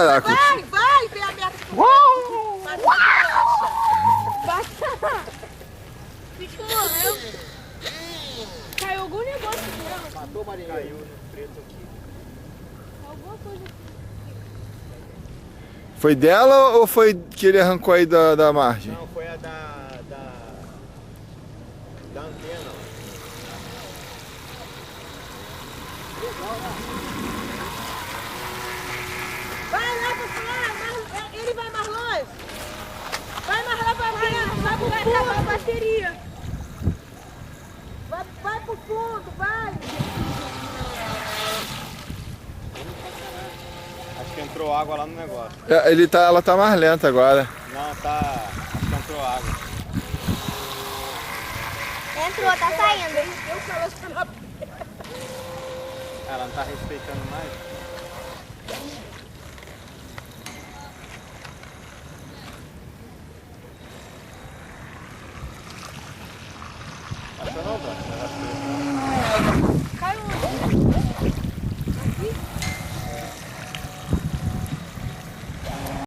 caraca. Vai, vem a merda. Uau! Bata. Bicho morreu. Caiu algum negócio aqui. Matou, Marinho? Caiu no preto aqui. Alguma coisa aqui. Foi dela ou foi que ele arrancou aí da margem? Não, foi a da antena. Vai lá, pessoal. Ele vai mais longe. Vai mais lá pra dentro. Vai pro fundo. A bateria. Vai pro fundo, vai. Acho que entrou água lá no negócio. Ela tá mais lenta agora. Não, tá. Acho que entrou água. Entrou, tá saindo. Eu falo assim na Ela não tá respeitando mais.